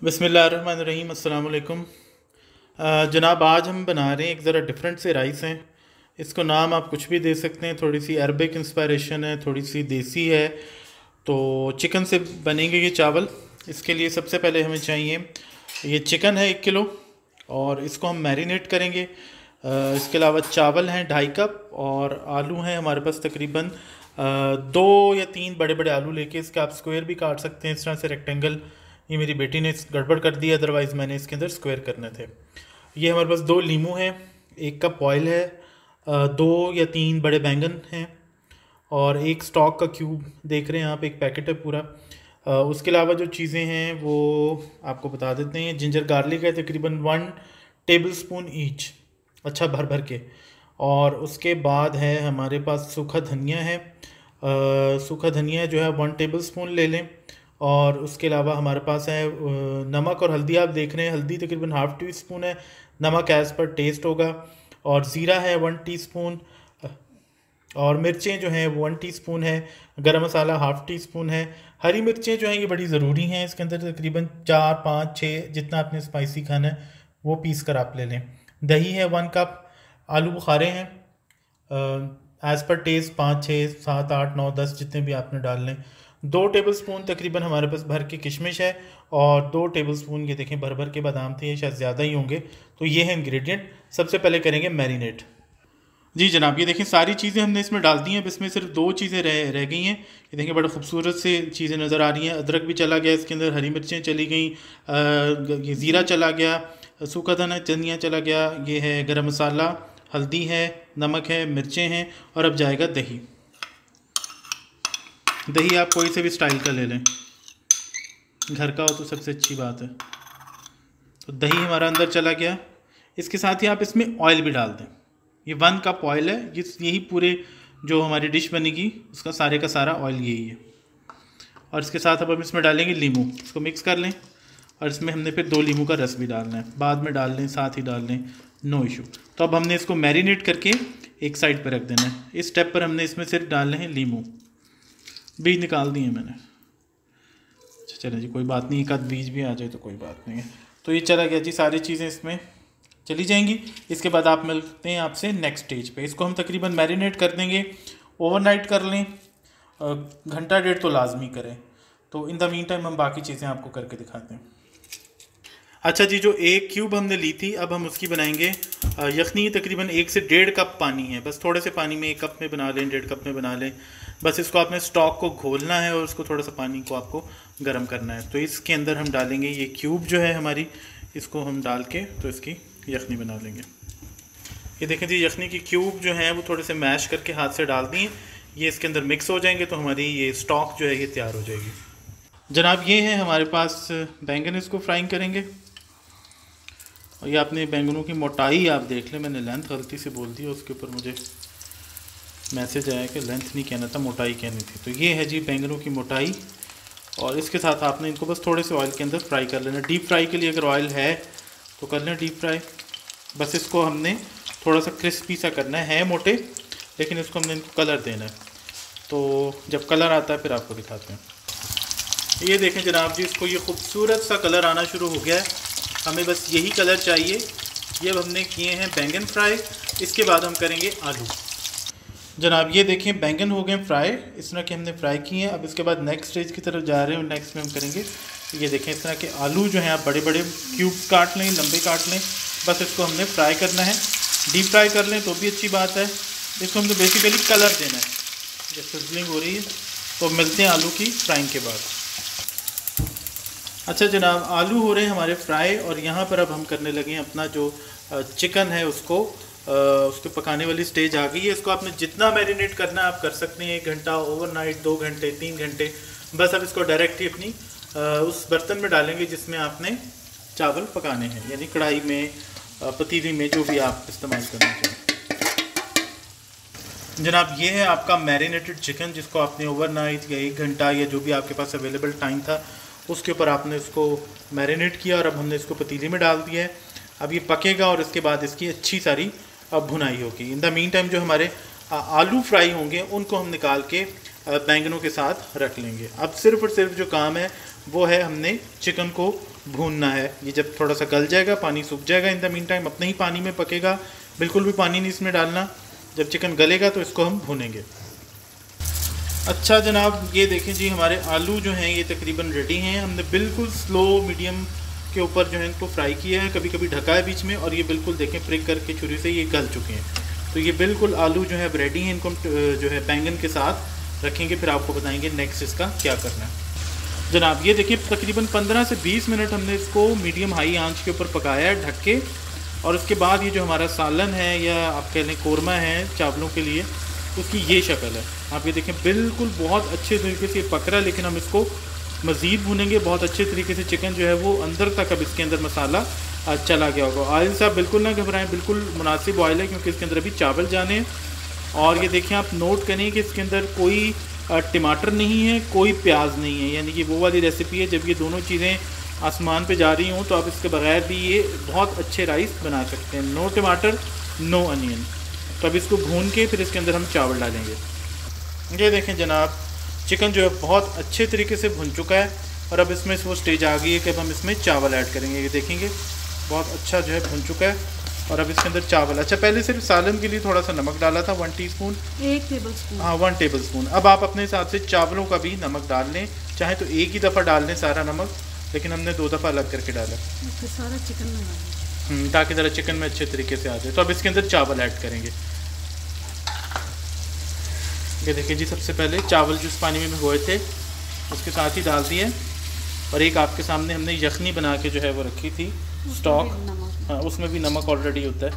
बिस्मिल्लाहिर्रहमानिर्रहीम अस्सलाम वालेकुम। जनाब, आज हम बना रहे हैं एक ज़रा डिफरेंट से राइस हैं। इसको नाम आप कुछ भी दे सकते हैं, थोड़ी सी अरबिक इंस्पायरेशन है, थोड़ी सी देसी है। तो चिकन से बनेंगे ये चावल। इसके लिए सबसे पहले हमें चाहिए, ये चिकन है 1 किलो और इसको हम मैरिनेट करेंगे। इसके अलावा चावल हैं 2.5 कप और आलू हैं हमारे पास तकरीबन 2 या 3 बड़े बड़े आलू लेके इसके आप स्क्वायर भी काट सकते हैं, इस तरह से रेक्टेंगल। ये मेरी बेटी ने गड़बड़ कर दी, अदरवाइज़ मैंने इसके अंदर स्क्वायर करने थे। ये हमारे पास 2 लीमू हैं, 1 कप ऑयल है, 2 या 3 बड़े बैंगन हैं और एक स्टॉक का क्यूब देख रहे हैं आप, एक पैकेट है पूरा। उसके अलावा जो चीज़ें हैं वो आपको बता देते हैं। जिंजर गार्लिक है तकरीबन 1 टेबल स्पून ईच, अच्छा भर भर के। और उसके बाद है हमारे पास सूखा धनिया है, सूखा धनिया जो है 1 टेबल स्पून ले लें। और उसके अलावा हमारे पास है नमक और हल्दी, आप देख रहे हैं हल्दी तकरीबन ½ टी स्पून है, नमक एज़ पर टेस्ट होगा। और ज़ीरा है 1 टीस्पून और मिर्चें जो हैं 1 टीस्पून है, गरम मसाला ½ टी स्पून है। हरी मिर्चें जो हैं ये बड़ी ज़रूरी हैं इसके अंदर, तकरीबन 4, 5, 6 जितना आपने स्पाइसी खाना है वो पीस कर आप ले लें। दही है 1 कप, आलू बुखारे हैं एज़ पर टेस्ट 5, 6, 7, 8, 9, 10 जितने भी आपने डाल लें। 2 टेबल स्पून तकरीबन हमारे पास भर के किशमिश है और 2 टेबल स्पून ये देखें भर भर के बादाम थे, ये शायद ज़्यादा ही होंगे। तो ये है इंग्रेडिएंट। सबसे पहले करेंगे मैरिनेट। जी जनाब, ये देखें सारी चीज़ें हमने इसमें डाल दी हैं, अब इसमें सिर्फ 2 चीज़ें रह गई हैं। ये देखें बड़ा खूबसूरत से चीज़ें नज़र आ रही हैं। अदरक भी चला गया इसके अंदर, हरी मिर्चें चली गई, ये ज़ीरा चला गया, सूखा धनिया चला गया, ये है गरम मसाला, हल्दी है, नमक है, मिर्चें हैं और अब जाएगा दही। दही आप कोई से भी स्टाइल का ले लें, घर का हो तो सबसे अच्छी बात है। तो दही हमारा अंदर चला गया। इसके साथ ही आप इसमें ऑयल भी डाल दें। ये 1 कप ऑयल है, यही पूरे जो हमारी डिश बनेगी उसका सारे का सारा ऑयल यही है। और इसके साथ अब हम इसमें डालेंगे लीमू, इसको मिक्स कर लें और इसमें हमने फिर 2 लीमू का रस भी डालना है, बाद में डाल लें, साथ ही डाल लें, नो इशू। तो अब हमने इसको मैरिनेट करके एक साइड पर रख देना है। इस स्टेप पर हमने इसमें सिर्फ डालने हैं लीमू, बीज निकाल दिए मैंने। अच्छा चलें जी, कोई बात नहीं, एक आध बीज भी आ जाए तो कोई बात नहीं है। तो ये चला गया जी, सारी चीज़ें इसमें चली जाएंगी। इसके बाद आप मिलते हैं आपसे नेक्स्ट स्टेज पे। इसको हम तकरीबन मैरिनेट कर देंगे, ओवरनाइट कर लें, घंटा 1.5 तो लाजमी करें। तो इन द मीन टाइम हम बाकी चीज़ें आपको करके दिखाते हैं। अच्छा जी, जो 1 क्यूब हमने ली थी अब हम उसकी बनाएंगे यखनी। तकरीबन 1 से 1.5 कप पानी है, बस थोड़े से पानी में 1 कप में बना लें, 1.5 कप में बना लें। बस इसको आपने स्टॉक को घोलना है और उसको थोड़ा सा पानी को आपको गर्म करना है। तो इसके अंदर हम डालेंगे ये क्यूब जो है हमारी, इसको हम डाल के तो इसकी यखनी बना लेंगे। ये देखें जी, यखनी की क्यूब जो है वो थोड़े से मैश करके हाथ से डाल दिए, ये इसके अंदर मिक्स हो जाएंगे तो हमारी ये स्टॉक जो है ये तैयार हो जाएगी। जनाब ये है हमारे पास बैंगन, इसको फ्राइंग करेंगे। और ये अपने बैंगनों की मोटाई आप देख लें, मैंने लेंथ गलती से बोल दी, उसके ऊपर मुझे मैसेज आया कि लेंथ नहीं कहना था, मोटाई कहनी थी। तो ये है जी बैंगनों की मोटाई। और इसके साथ आपने इनको बस थोड़े से ऑयल के अंदर फ्राई कर लेना। डीप फ्राई के लिए अगर ऑयल है तो कर लें डीप फ्राई। बस इसको हमने थोड़ा सा क्रिस्पी सा करना है मोटे, लेकिन इसको हमने इनको कलर देना है। तो जब कलर आता है फिर आपको दिखाते हैं। ये देखें जनाब जी, इसको ये खूबसूरत सा कलर आना शुरू हो गया है। हमें बस यही कलर चाहिए। ये अब हमने किए हैं बैंगन फ्राई, इसके बाद हम करेंगे आलू। जनाब ये देखें बैंगन हो गए फ्राई, इस तरह के हमने फ्राई किए हैं। अब इसके बाद नेक्स्ट स्टेज की तरफ जा रहे हैं और नेक्स्ट में हम करेंगे, ये देखें इस तरह के आलू जो हैं आप बड़े बड़े क्यूब्स काट लें, लंबे काट लें। बस इसको हमने फ्राई करना है, डीप फ्राई कर लें तो भी अच्छी बात है। इसको हमने बेसिकली कलर देना है। जब सिजलिंग हो रही है तो मिलते हैं आलू की फ्राइंग के बाद। अच्छा जनाब, आलू हो रहे हैं हमारे फ्राई और यहाँ पर अब हम करने लगे हैं अपना जो चिकन है उसको पकाने वाली स्टेज आ गई है। इसको आपने जितना मैरिनेट करना है आप कर सकते हैं, 1 घंटा, ओवरनाइट, 2 घंटे, 3 घंटे। बस अब इसको डायरेक्ट ही अपनी उस बर्तन में डालेंगे जिसमें आपने चावल पकाने हैं, यानी कढ़ाई में, पतीली में, जो भी आप इस्तेमाल करना चाहें। जनाब ये है आपका मैरिनेटेड चिकन, जिसको आपने ओवरनाइट या 1 घंटा या जो भी आपके पास अवेलेबल टाइम था उसके ऊपर आपने इसको मैरिनेट किया और अब हमने इसको पतीली में डाल दिया है। अब ये पकेगा और इसके बाद इसकी अच्छी सारी अब भुनाई होगी। इन द मीन टाइम जो हमारे आलू फ्राई होंगे उनको हम निकाल के बैंगनों के साथ रख लेंगे। अब सिर्फ और सिर्फ जो काम है वो है हमने चिकन को भूनना है। ये जब थोड़ा सा गल जाएगा, पानी सूख जाएगा, इन द मीन टाइम अपने ही पानी में पकेगा, बिल्कुल भी पानी नहीं इसमें डालना। जब चिकन गलेगा तो इसको हम भूनेंगे। अच्छा जनाब, ये देखें जी हमारे आलू जो हैं ये तकरीबन रेडी हैं। हमने बिल्कुल स्लो मीडियम के ऊपर जो है इनको फ्राई किया है, कभी कभी ढका है बीच में, और ये बिल्कुल देखें प्रिक करके छुरी से ये गल चुके हैं। तो ये बिल्कुल आलू जो है अब रेडी हैं। इनको जो है बैंगन के साथ रखेंगे, फिर आपको बताएंगे नेक्स्ट इसका क्या करना है। जनाब ये देखिए तकरीबन 15 से 20 मिनट हमने इसको मीडियम हाई आंच के ऊपर पकाया है ढक के। और उसके बाद ये जो हमारा सालन है या आप कह लें कोरमा है चावलों के लिए, उसकी ये शक्ल है। आप ये देखें बिल्कुल बहुत अच्छे तरीके से पक रहा है, लेकिन हम इसको मज़ीद भूनेंगे बहुत अच्छे तरीके से। चिकन जो है वो अंदर तक अब इसके अंदर मसाला चला गया होगा। ऑयल साहब बिल्कुल ना घबराएं, बिल्कुल मुनासिब ऑयल है क्योंकि इसके अंदर अभी चावल जाने हैं। और ये देखें आप नोट करें कि इसके अंदर कोई टमाटर नहीं है, कोई प्याज नहीं है, यानी कि वो वाली रेसिपी है जब ये दोनों चीज़ें आसमान पे जा रही हों तो आप इसके बगैर भी ये बहुत अच्छे राइस बना सकते हैं। नो टमाटर नो अनियन। तो अब इसको भून के फिर इसके अंदर हम चावल डालेंगे। ये देखें जनाब चिकन जो है बहुत अच्छे तरीके से भुन चुका है, और अब इसमें वो स्टेज आ गई है कि अब हम इसमें चावल ऐड करेंगे। ये देखेंगे बहुत अच्छा जो है भुन चुका है, और अब इसके अंदर चावल। अच्छा पहले सिर्फ सालन के लिए थोड़ा सा नमक डाला था, 1 टीस्पून, 1 टेबलस्पून, हाँ 1 टेबलस्पून। अब आप अपने हिसाब से चावलों का भी नमक डाल लें, चाहे तो एक ही दफ़ा डाल लें सारा नमक, लेकिन हमने 2 दफ़ा अलग करके डाला सारा चिकन में, ताकि ज़रा चिकन में अच्छे तरीके से आ जाए। तो अब इसके अंदर चावल ऐड करेंगे। ये देखिए जी सबसे पहले चावल जिस पानी में भिगोए थे उसके साथ ही डाल दिए, और एक आपके सामने हमने यखनी बना के जो है वो रखी थी स्टॉक, हाँ उसमें भी नमक ऑलरेडी होता है।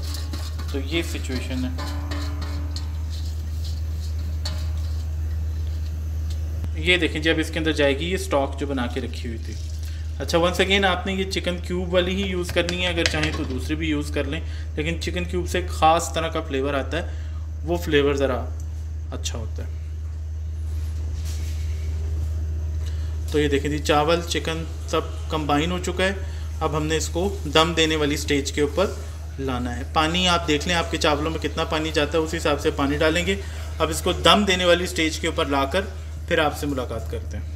तो ये सिचुएशन है। ये देखें जी अब इसके अंदर जाएगी ये स्टॉक जो बना के रखी हुई थी। अच्छा वंस अगेन आपने ये चिकन क्यूब वाली ही यूज़ करनी है, अगर चाहें तो दूसरी भी यूज़ कर लें, लेकिन चिकन क्यूब से एक ख़ास तरह का फ्लेवर आता है, वो फ्लेवर ज़रा अच्छा होता है। तो ये देखें जी चावल चिकन सब कंबाइन हो चुका है। अब हमने इसको दम देने वाली स्टेज के ऊपर लाना है। पानी आप देख लें आपके चावलों में कितना पानी जाता है, उस हिसाब से पानी डालेंगे। अब इसको दम देने वाली स्टेज के ऊपर लाकर फिर आपसे मुलाकात करते हैं।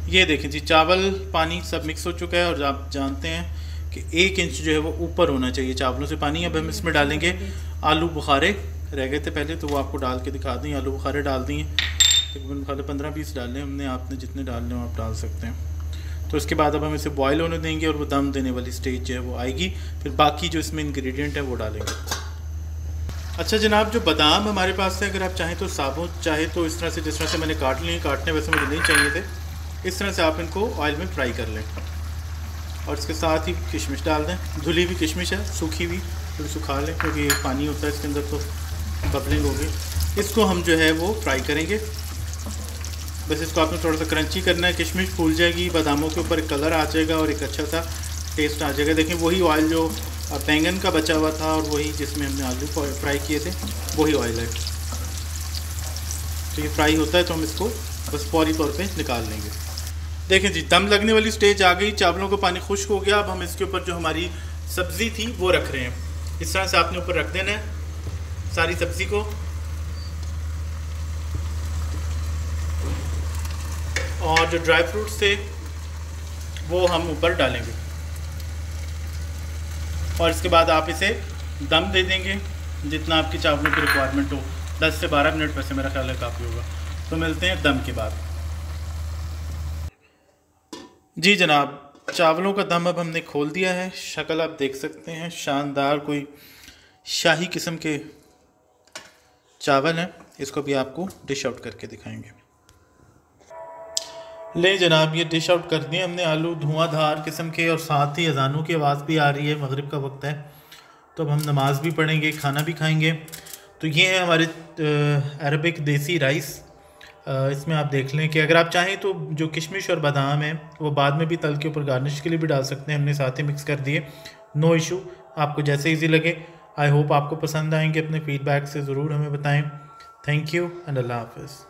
ये देखें जी चावल पानी सब मिक्स हो चुका है, और आप जानते हैं कि 1 इंच जो है वो ऊपर होना चाहिए चावलों से पानी। अब हम इसमें डालेंगे आलू बुखारे, रह गए थे पहले तो वो आपको डाल के दिखा दी। आलू बुखारे डाल दिए, तकरीबन खाली 15-20 डालने हमने, आपने जितने डालने हो आप डाल सकते हैं। तो इसके बाद अब हम इसे बॉयल होने देंगे, और वो दम देने वाली स्टेज जो है वो आएगी, फिर बाकी जो इसमें इंग्रेडिएंट है वो डालेंगे। अच्छा जनाब जो बादाम हमारे पास है, अगर आप चाहें तो साबुत, चाहे तो इस तरह से जिस तरह से मैंने काट लिए, काटने वैसे मुझे नहीं चाहिए थे, इस तरह से आप इनको ऑयल में फ्राई कर लें। और इसके साथ ही किशमिश डाल दें, धुली हुई किशमिश है, सूखी हुई थोड़ी सुखा लें क्योंकि पानी होता है इसके अंदर तो बबलिंग होगी। इसको हम जो है वो फ्राई करेंगे। बस इसको आपने थोड़ा सा क्रंची करना है, किशमिश फूल जाएगी, बादामों के ऊपर कलर आ जाएगा और एक अच्छा सा टेस्ट आ जाएगा। देखें वही ऑयल जो बैंगन का बचा हुआ था और वही जिसमें हमने आलू फ्राई किए थे वही ऑयल है। तो ये फ्राई होता है तो हम इसको बस फौरी तौर पे निकाल लेंगे। देखें जी दम लगने वाली स्टेज आ गई, चावलों का पानी खुश्क हो गया। अब हम इसके ऊपर जो हमारी सब्ज़ी थी वो रख रहे हैं। इस तरह से आपने ऊपर रख देना है सारी सब्ज़ी को, और जो ड्राई फ्रूट्स थे वो हम ऊपर डालेंगे, और इसके बाद आप इसे दम दे देंगे जितना आपकी चावलों की रिक्वायरमेंट हो। 10 से 12 मिनट वैसे मेरा ख्याल है काफ़ी होगा। तो मिलते हैं दम के बाद। जी जनाब चावलों का दम अब हमने खोल दिया है, शक्ल आप देख सकते हैं, शानदार कोई शाही किस्म के चावल हैं। इसको भी आपको डिश आउट करके दिखाएंगे। ले जनाब ये डिश आउट कर दिए हमने, आलू धुआंधार किस्म के, और साथ ही अजानों की आवाज़ भी आ रही है, मगरिब का वक्त है तो अब हम नमाज भी पढ़ेंगे, खाना भी खाएंगे। तो ये है हमारे अरबिक देसी राइस। इसमें आप देख लें कि अगर आप चाहें तो जो किशमिश और बादाम है वो बाद में भी तल के ऊपर गार्निश के लिए भी डाल सकते हैं, हमने साथ ही मिक्स कर दिए, नो इशू, आपको जैसे ईजी लगे। आई होप आपको पसंद आएंगे, अपने फीडबैक से ज़रूर हमें बताएं। थैंक यू एंड अल्लाह हाफ़िज़।